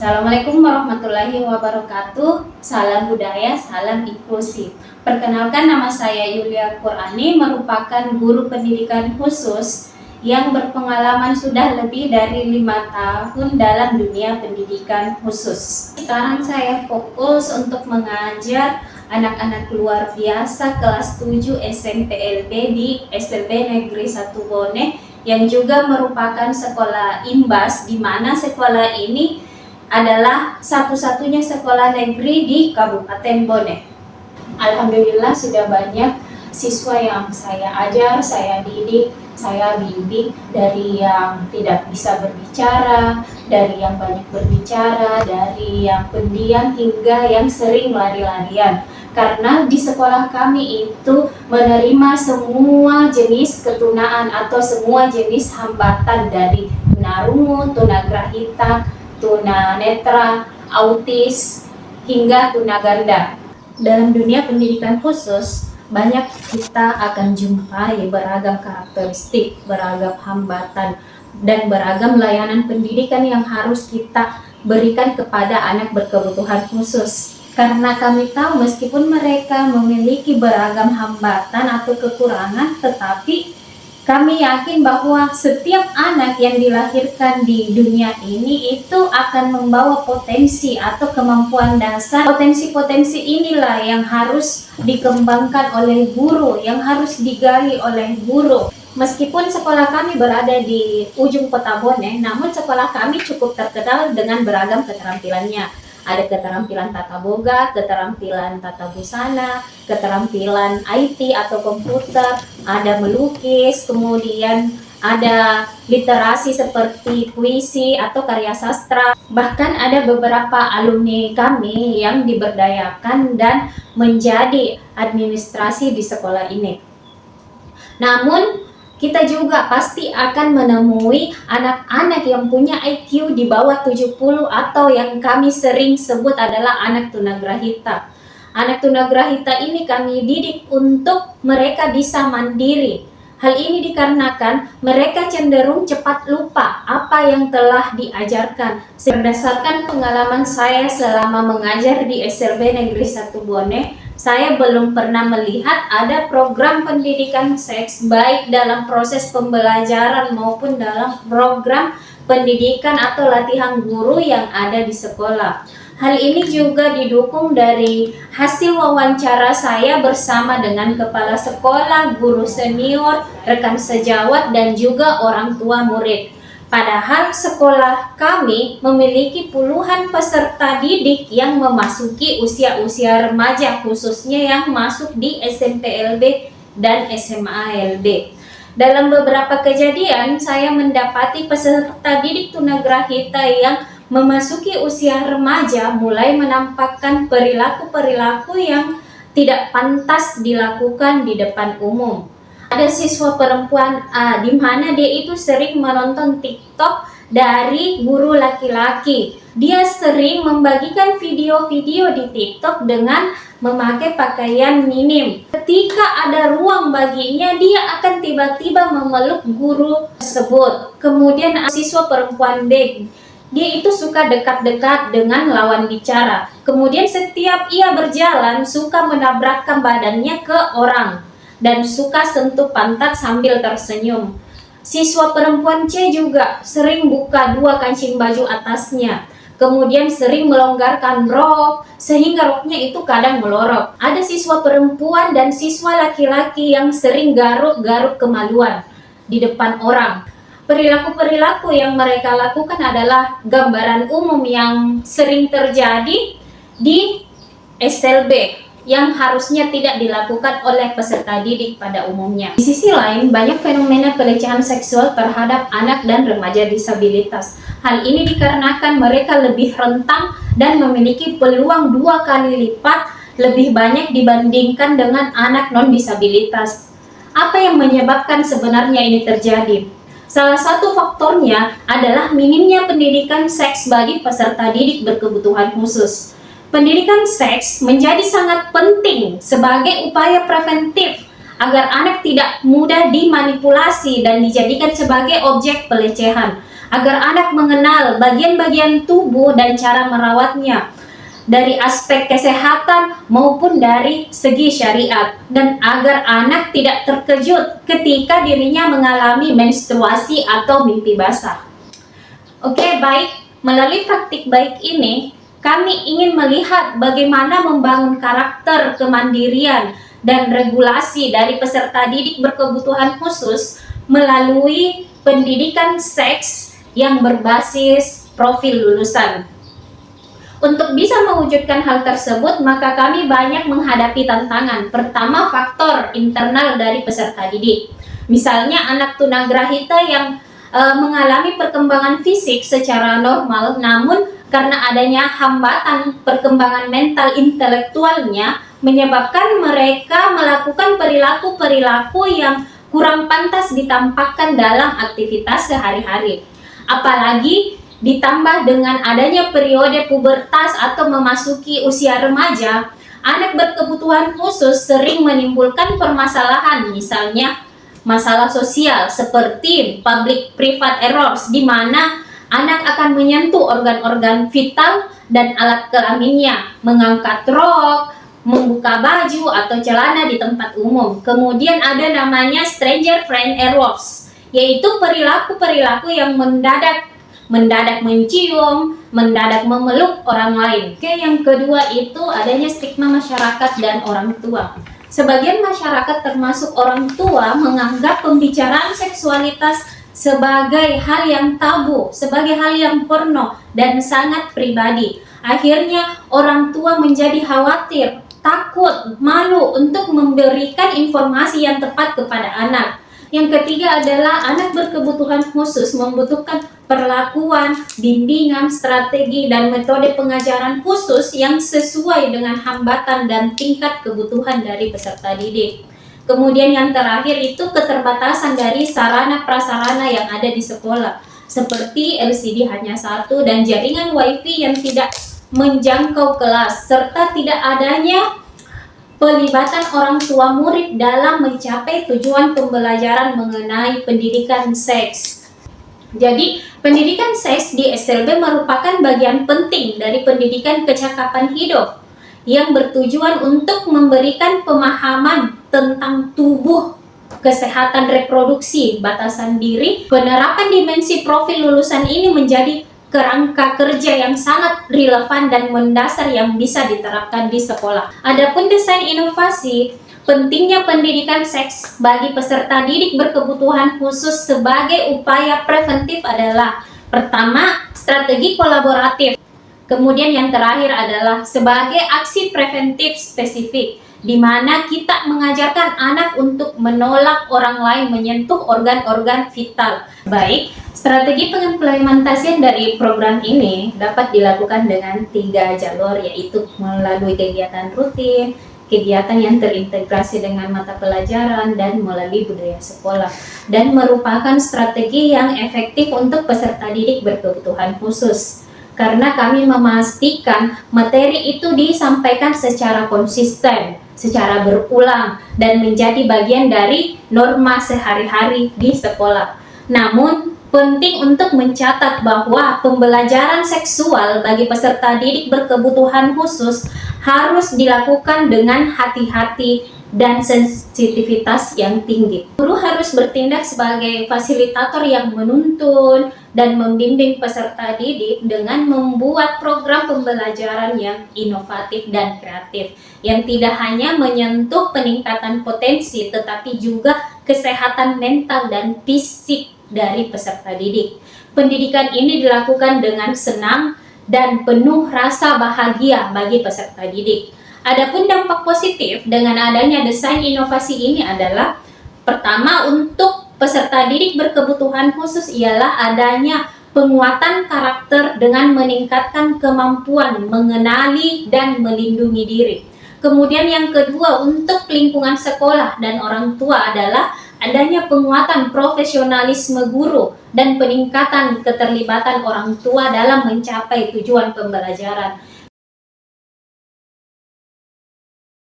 Assalamualaikum warahmatullahi wabarakatuh. Salam budaya, salam inklusif. Perkenalkan, nama saya Yulia Qurani, merupakan guru pendidikan khusus yang berpengalaman sudah lebih dari 5 tahun dalam dunia pendidikan khusus. Sekarang saya fokus untuk mengajar anak-anak luar biasa kelas 7 SMP LB di SLB Negeri 1 Bone, yang juga merupakan sekolah imbas, di mana sekolah ini adalah satu-satunya sekolah negeri di Kabupaten Bone. Alhamdulillah sudah banyak siswa yang saya ajar, saya didik, saya bimbing, dari yang tidak bisa berbicara, dari yang banyak berbicara, dari yang pendiam hingga yang sering lari-larian. Karena di sekolah kami itu menerima semua jenis ketunaan atau semua jenis hambatan, dari tunarungu, tunagrahita, tunanetra, autis, hingga tunaganda. Dalam dunia pendidikan khusus, banyak kita akan jumpai beragam karakteristik, beragam hambatan, dan beragam layanan pendidikan yang harus kita berikan kepada anak berkebutuhan khusus. Karena kami tahu meskipun mereka memiliki beragam hambatan atau kekurangan, tetapi kami yakin bahwa setiap anak yang dilahirkan di dunia ini itu akan membawa potensi atau kemampuan dasar. Potensi-potensi inilah yang harus dikembangkan oleh guru, yang harus digali oleh guru. Meskipun sekolah kami berada di ujung kota Bone, namun sekolah kami cukup terkenal dengan beragam keterampilannya. Ada keterampilan tata boga, keterampilan tata busana, keterampilan IT atau komputer, ada melukis, kemudian ada literasi seperti puisi atau karya sastra. Bahkan ada beberapa alumni kami yang diberdayakan dan menjadi administrasi di sekolah ini. Namun kita juga pasti akan menemui anak-anak yang punya IQ di bawah 70 atau yang kami sering sebut adalah anak tunagrahita. Anak tunagrahita ini kami didik untuk mereka bisa mandiri. Hal ini dikarenakan mereka cenderung cepat lupa apa yang telah diajarkan. Berdasarkan pengalaman saya selama mengajar di SLB Negeri 1 Bone, saya belum pernah melihat ada program pendidikan seks baik dalam proses pembelajaran maupun dalam program pendidikan atau latihan guru yang ada di sekolah. Hal ini juga didukung dari hasil wawancara saya bersama dengan kepala sekolah, guru senior, rekan sejawat, dan juga orang tua murid. Padahal sekolah kami memiliki puluhan peserta didik yang memasuki usia-usia remaja, khususnya yang masuk di SMP-LB dan SMA-LB. Dalam beberapa kejadian, saya mendapati peserta didik tunagrahita yang memasuki usia remaja mulai menampakkan perilaku-perilaku yang tidak pantas dilakukan di depan umum. Ada siswa perempuan A, di mana dia itu sering menonton TikTok dari guru laki-laki. Dia sering membagikan video-video di TikTok dengan memakai pakaian minim. Ketika ada ruang baginya, dia akan tiba-tiba memeluk guru tersebut. Kemudian siswa perempuan B, dia itu suka dekat-dekat dengan lawan bicara. Kemudian setiap ia berjalan suka menabrakkan badannya ke orang dan suka sentuh pantat sambil tersenyum. Siswa perempuan C juga sering buka 2 kancing baju atasnya. Kemudian sering melonggarkan rok sehingga roknya itu kadang melorot. Ada siswa perempuan dan siswa laki-laki yang sering garuk-garuk kemaluan di depan orang. Perilaku-perilaku yang mereka lakukan adalah gambaran umum yang sering terjadi di SLB yang harusnya tidak dilakukan oleh peserta didik pada umumnya. Di sisi lain, banyak fenomena pelecehan seksual terhadap anak dan remaja disabilitas. Hal ini dikarenakan mereka lebih rentan dan memiliki peluang 2 kali lipat lebih banyak dibandingkan dengan anak non-disabilitas. Apa yang menyebabkan sebenarnya ini terjadi? Salah satu faktornya adalah minimnya pendidikan seks bagi peserta didik berkebutuhan khusus. Pendidikan seks menjadi sangat penting sebagai upaya preventif agar anak tidak mudah dimanipulasi dan dijadikan sebagai objek pelecehan. agar anak mengenal bagian-bagian tubuh dan cara merawatnya dari aspek kesehatan maupun dari segi syariat, dan agar anak tidak terkejut ketika dirinya mengalami menstruasi atau mimpi basah. Oke, baik. Melalui praktik baik ini, kami ingin melihat bagaimana membangun karakter kemandirian dan regulasi dari peserta didik berkebutuhan khusus melalui pendidikan seks yang berbasis profil lulusan. Untuk bisa mewujudkan hal tersebut, maka kami banyak menghadapi tantangan. Pertama, faktor internal dari peserta didik. Misalnya anak tunagrahita yang mengalami perkembangan fisik secara normal, namun karena adanya hambatan perkembangan mental intelektualnya menyebabkan mereka melakukan perilaku-perilaku yang kurang pantas ditampakkan dalam aktivitas sehari-hari. Apalagi ditambah dengan adanya periode pubertas atau memasuki usia remaja, anak berkebutuhan khusus sering menimbulkan permasalahan, misalnya masalah sosial seperti public-private errors, di mana anak akan menyentuh organ-organ vital dan alat kelaminnya, mengangkat rok, membuka baju atau celana di tempat umum. Kemudian ada namanya stranger friend errors, yaitu perilaku-perilaku yang mendadak mencium, mendadak memeluk orang lain. Oke, yang kedua itu adanya stigma masyarakat dan orang tua. Sebagian masyarakat termasuk orang tua menganggap pembicaraan seksualitas sebagai hal yang tabu, sebagai hal yang porno dan sangat pribadi. Akhirnya orang tua menjadi khawatir, takut, malu untuk memberikan informasi yang tepat kepada anak. Yang ketiga adalah anak berkebutuhan khusus membutuhkan perlakuan, bimbingan, strategi, dan metode pengajaran khusus yang sesuai dengan hambatan dan tingkat kebutuhan dari peserta didik. Kemudian yang terakhir itu keterbatasan dari sarana prasarana yang ada di sekolah, seperti LCD hanya satu dan jaringan WiFi yang tidak menjangkau kelas, serta tidak adanya pelibatan orang tua murid dalam mencapai tujuan pembelajaran mengenai pendidikan seks. Jadi, pendidikan seks di SLB merupakan bagian penting dari pendidikan kecakapan hidup yang bertujuan untuk memberikan pemahaman tentang tubuh, kesehatan reproduksi, batasan diri. Penerapan dimensi profil lulusan ini menjadi kerangka kerja yang sangat relevan dan mendasar yang bisa diterapkan di sekolah. Adapun desain inovasi, pentingnya pendidikan seks bagi peserta didik berkebutuhan khusus sebagai upaya preventif adalah: pertama, strategi kolaboratif. Kemudian yang terakhir adalah sebagai aksi preventif spesifik, di mana kita mengajarkan anak untuk menolak orang lain menyentuh organ-organ vital. Baik, strategi pengimplementasian dari program ini dapat dilakukan dengan 3 jalur, yaitu melalui kegiatan rutin, kegiatan yang terintegrasi dengan mata pelajaran, dan melalui budaya sekolah, dan merupakan strategi yang efektif untuk peserta didik berkebutuhan khusus. Karena kami memastikan materi itu disampaikan secara konsisten, secara berulang, dan menjadi bagian dari norma sehari-hari di sekolah. Namun, penting untuk mencatat bahwa pembelajaran seksual bagi peserta didik berkebutuhan khusus harus dilakukan dengan hati-hati dan sensitivitas yang tinggi. Guru harus bertindak sebagai fasilitator yang menuntun dan membimbing peserta didik dengan membuat program pembelajaran yang inovatif dan kreatif, yang tidak hanya menyentuh peningkatan potensi, tetapi juga kesehatan mental dan fisik dari peserta didik. Pendidikan ini dilakukan dengan senang dan penuh rasa bahagia bagi peserta didik. Adapun dampak positif dengan adanya desain inovasi ini adalah: pertama, untuk peserta didik berkebutuhan khusus ialah adanya penguatan karakter dengan meningkatkan kemampuan mengenali dan melindungi diri. Kemudian yang kedua, untuk lingkungan sekolah dan orang tua adalah adanya penguatan profesionalisme guru dan peningkatan keterlibatan orang tua dalam mencapai tujuan pembelajaran.